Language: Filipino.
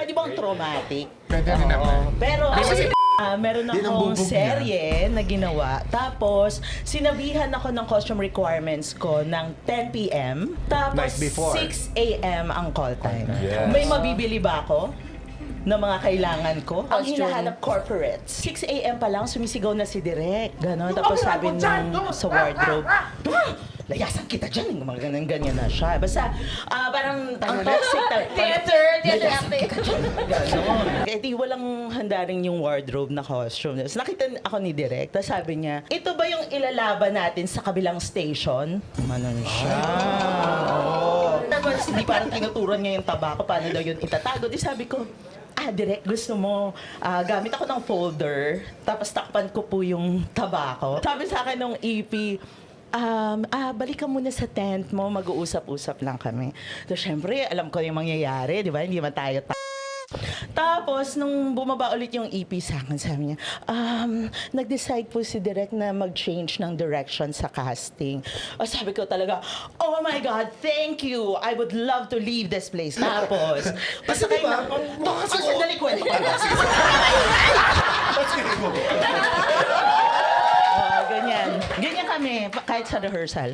Pwede bang traumatic? Pwede rin naman. Pero meron Yun ang akong bubog serye na ginawa. Tapos, sinabihan ako ng costume requirements ko ng 10 p.m. Tapos, Night before. 6 a.m. ang call time. Yes. May mabibili ba ako? Na mga kailangan ko. Ang Costume. hinahanap corporate. 6 a.m. pa lang, sumisigaw na si Direk. Ganon. Tapos sabi nung sa wardrobe, layasan kita dyan. Mga ganyan na siya. Basta, parang ang toxic talaga. Theater acting. Ganon. Kaya di walang handa rin yung wardrobe na costume. Tapos nakita ako ni Direk. Tapos sabi niya, ito ba yung ilalaban natin sa kabilang station? Manon siya. Oo. Tapos hindi parang tinuturan niya yung tabako. Paano daw yun itatago? Di sabi ko, Direk, gusto mo, gamit ako ng folder, tapos takpan ko po yung tabako. Sabi sa akin nung EP, balik ka muna sa tent mo, mag-uusap-usap lang kami. So, syempre, alam ko yung mangyayari, di ba? Hindi man tayo Tapos, nung bumaba ulit yung EP sa akin, sabi niya, nag-decide po si Direk na mag-change ng direction sa casting. O sabi ko talaga, oh my God, thank you! I would love to leave this place. Tapos, Kasi diba, sandali kwento ko. Ganyan. Ganyan kami, kahit sa rehearsal.